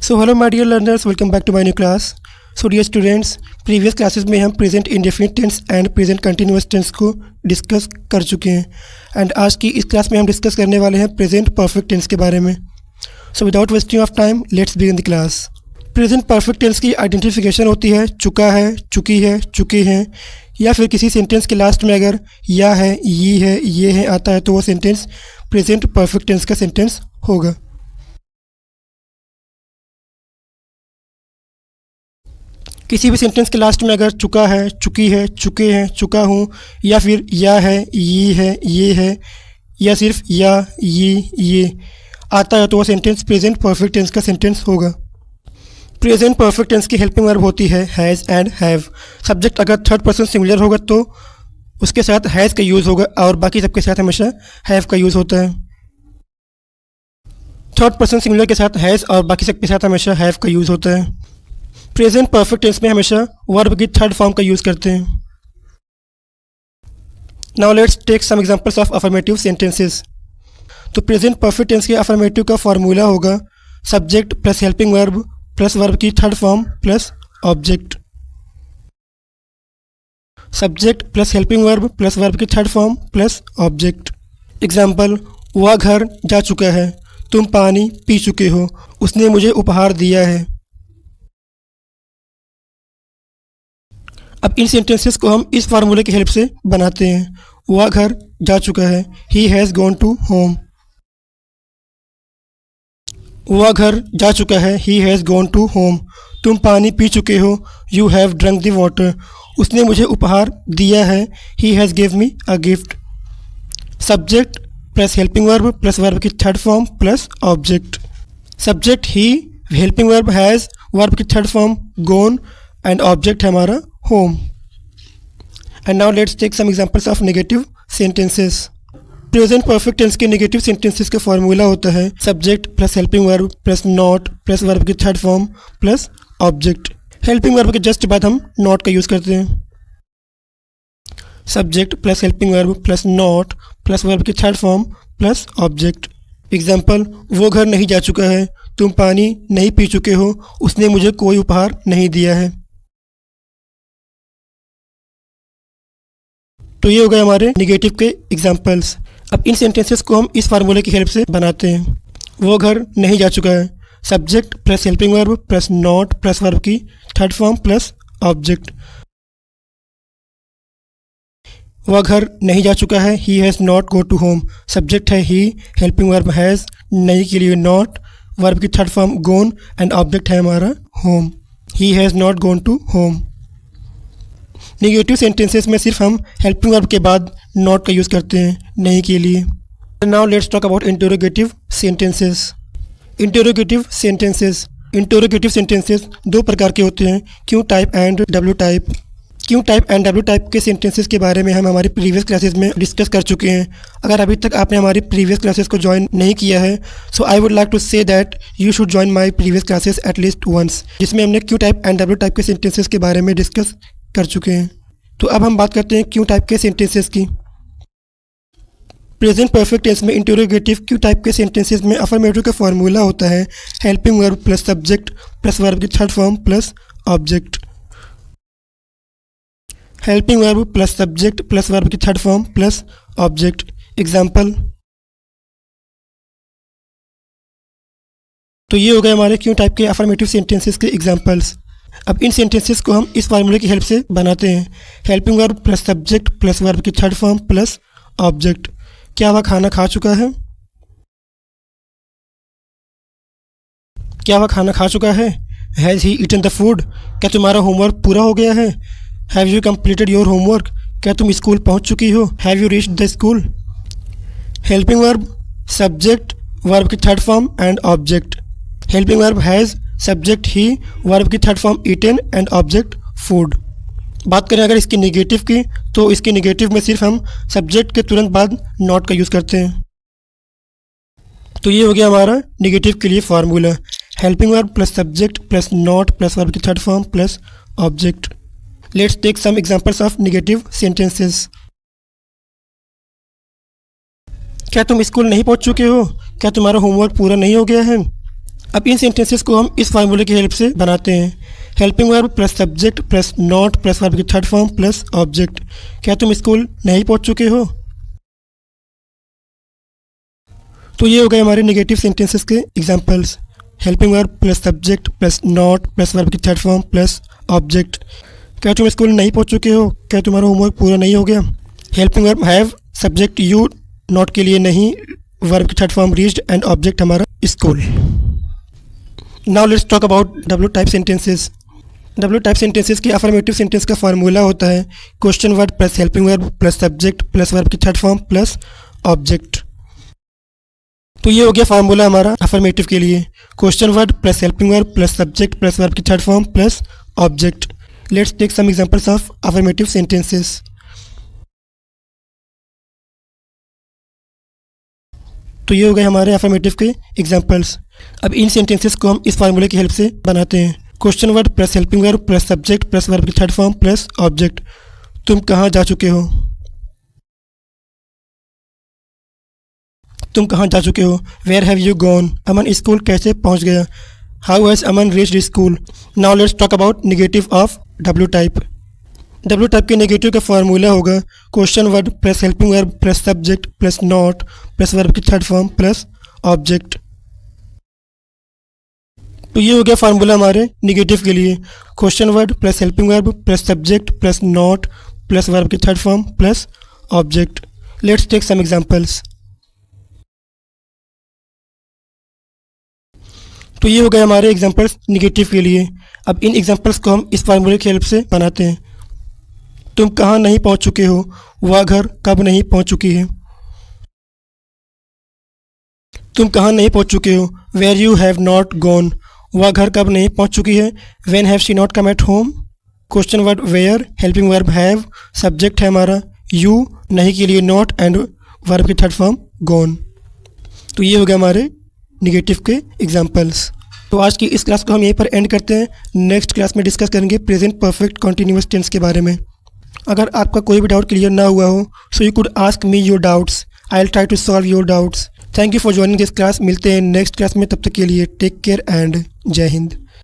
So hello my dear learners, welcome back to my new class. So dear students, previous classes में हम present indefinite tense and present continuous tense को discuss कर चुके हैं and आज की इस क्लास में हम डिस्कस करने वाले हैं प्रेजेंट परफेक्ट टेंस के बारे में। So without wasting of time let's begin the class. Present perfect tense की आइडेंटिफिकेशन होती है चुका है, चुकी है, चुके हैं, या फिर किसी सेंटेंस के लास्ट में अगर या है, ये है आता है तो वो सेंटेंस प्रेजेंट परफेक्ट टेंस का सेंटेंस होगा। किसी भी सेंटेंस के लास्ट में अगर चुका है, चुकी है, चुके हैं, चुका हूँ, या फिर या है, ये है, या सिर्फ या ये आता है तो वह सेंटेंस प्रेजेंट परफेक्ट टेंस का सेंटेंस होगा। प्रेजेंट परफेक्ट टेंस की हेल्पिंग वर्ब होती है हैज़ एंड हैव। सब्जेक्ट अगर थर्ड पर्सन सिंगुलर होगा तो उसके साथ हैज़ का यूज़ होगा और बाकी सबके साथ हमेशा हैव का यूज़ होता है। थर्ड पर्सन सिंगुलर के साथ हैज़ और बाकी सबके साथ हमेशा हैव का यूज़ होता है। प्रेजेंट परफेक्ट टेंस में हमेशा वर्ब की थर्ड फॉर्म का यूज़ करते हैं। Now let's take some examples of affirmative sentences. तो प्रेजेंट परफेक्ट टेंस के अफर्मेटिव का फॉर्मूला होगा subject plus helping verb plus verb की third form plus object. Subject plus helping verb plus verb की third form plus object. Example, वह घर जा चुका है, तुम पानी पी चुके हो, उसने मुझे उपहार दिया है। अब इन सेंटेंसेस को हम इस फार्मूले की हेल्प से बनाते हैं। वह घर जा चुका है, he has gone to home. वह घर जा चुका है, he has gone to home. तुम पानी पी चुके हो, you have drunk the water. उसने मुझे उपहार दिया है, he has give me a gift. Subject plus helping verb plus verb की third form plus object. Subject he, helping verb has, verb की third form gone and object है हमारा home. And now let's take some examples of negative sentences. Present perfect tense के negative sentences का formula होता है subject plus helping verb plus not plus verb की third form plus object. Helping verb के just बाद हम not का use करते हैं। Subject plus helping verb plus not plus verb की third form plus object. Example, वो घर नहीं जा चुका है, तुम पानी नहीं पी चुके हो, उसने मुझे कोई उपहार नहीं दिया है। तो ये हो गए हमारे निगेटिव के एग्जाम्पल्स। अब इन सेंटेंसेस को हम इस फार्मूले की हेल्प से बनाते हैं। वो घर नहीं जा चुका है, subject plus helping verb plus not plus verb की थर्ड फॉर्म प्लस ऑब्जेक्ट। वह घर नहीं जा चुका है, he has not go to home. Subject है ही, हेल्पिंग वर्ब हैज़, नहीं के लिए नॉट, वर्ब की third form gone and object है हमारा home. He has not gone to home. Negative sentences में सिर्फ हम हेल्पिंग वर्ब के बाद नॉट का यूज़ करते हैं, नहीं के लिए। Now let's talk about interrogative sentences. Interrogative sentences दो प्रकार के होते हैं, Q type and W type. Q type and W type के सेंटेंसेस के बारे में हम हमारी प्रीवियस क्लासेस में डिस्कस कर चुके हैं। अगर अभी तक आपने हमारी प्रीवियस क्लासेस को ज्वाइन नहीं किया है so I would like to say that you should join my previous classes at least once, जिसमें हमने Q type and W type के सेंटेंसेस के बारे में डिस्कस कर चुके हैं। तो अब हम बात करते हैं क्यू टाइप के सेंटेंसेस की। प्रेजेंट परफेक्ट टेंस में इंटरोगेटिव क्यू टाइप के सेंटेंसेस में अफर्मेटिव का फॉर्मूला होता है helping verb plus subject plus verb की third form plus object. Helping verb plus subject plus verb की third form plus object. Example, तो ये हो गए हमारे क्यू टाइप के अफर्मेटिव सेंटेंसेस के एग्जाम्पल्स। अब इन सेंटेंसेस को हम इस फार्मूले की हेल्प से बनाते हैं। Helping verb plus subject plus verb की थर्ड फॉर्म प्लस ऑब्जेक्ट। क्या वह खाना खा चुका है? क्या वह खाना खा चुका है? Has he eaten the food? क्या तुम्हारा होमवर्क पूरा हो गया है? Have you completed your homework? क्या तुम स्कूल पहुंच चुकी हो? Have you reached the school? Helping verb subject verb की third form and object. Helping verb has, subject he, verb की third form eaten and object food. बात करें अगर इसकी नेगेटिव की तो इसके नेगेटिव में सिर्फ हम सब्जेक्ट के तुरंत बाद नॉट का यूज़ करते हैं। तो ये हो गया हमारा नेगेटिव के लिए formula helping verb plus subject plus not plus verb की third form plus object. Let's take some examples of negative sentences. क्या तुम स्कूल नहीं पहुंच चुके हो? क्या तुम्हारा होमवर्क पूरा नहीं हो गया है? अब इन सेंटेंसेस को हम इस फार्मूले की हेल्प से बनाते हैं। Helping verb plus subject plus not plus verb की थर्ड फॉर्म प्लस ऑब्जेक्ट। क्या तुम स्कूल नहीं पहुंच चुके हो? तो ये हो गए हमारे नेगेटिव सेंटेंसेस के examples. Helping verb plus subject plus not plus verb की थर्ड फॉर्म प्लस ऑब्जेक्ट। क्या तुम स्कूल नहीं पहुंच चुके हो? क्या तुम्हारा होमवर्क पूरा नहीं हो गया? Helping verb have, subject you, not के लिए नहीं, वर्ब की third form reached and object हमारा school. Now let's talk about W type sentences. W type sentences की अफर्मेटिव सेंटेंस का फार्मूला होता है question word plus helping verb plus subject plus verb की थर्ड फॉर्म प्लस ऑब्जेक्ट। तो ये हो गया फार्मूला हमारा अफर्मेटिव के लिए, question word plus helping verb plus subject plus verb की third form plus object. Let's take some examples of affirmative sentences. तो ये हो गए हमारे अफर्मेटिव के एग्जांपल्स। अब इन सेंटेंसेस को हम इस फार्मूले की हेल्प से बनाते हैं। Question word plus helping verb plus subject plus verb की थर्ड फॉर्म प्लस ऑब्जेक्ट। तुम कहाँ जा चुके हो? तुम कहाँ जा चुके हो? Where have you gone? Aman school कैसे पहुँच गया? How has Aman reached school? Now let's talk about negative of W type. W type के नेगेटिव का फार्मूला होगा question word plus helping verb plus subject plus not plus verb की third form plus object. तो ये हो गया formula हमारे negative के लिए, question word plus helping verb plus subject plus not plus verb की third form plus object. Let's take some examples. तो ये हो गए हमारे एग्जांपल्स नेगेटिव के लिए। अब इन एग्जांपल्स को हम इस फार्मूले की हेल्प से बनाते हैं। तुम कहाँ नहीं पहुँच चुके हो? वह घर कब नहीं पहुँच चुकी है? तुम कहाँ नहीं पहुँच चुके हो? Where you have not gone? वह घर कब नहीं पहुँच चुकी है? When have she not come at home? Question word where, helping verb have, subject है हमारा यू, नहीं के लिए नॉट एंड वर्ब की थर्ड फॉर्म गॉन। तो ये हो गया हमारे नेगेटिव के एग्जांपल्स। तो आज की इस क्लास को हम यहीं पर एंड करते हैं। नेक्स्ट क्लास में डिस्कस करेंगे प्रेजेंट परफेक्ट कॉन्टिन्यूअस टेंस के बारे में। अगर आपका कोई भी डाउट क्लियर ना हुआ हो so you could ask me your doubts, I will try to solve your doubts. Thank you for joining this class. मिलते हैं नेक्स्ट क्लास में, तब तक के लिए टेक केयर एंड जय हिंद।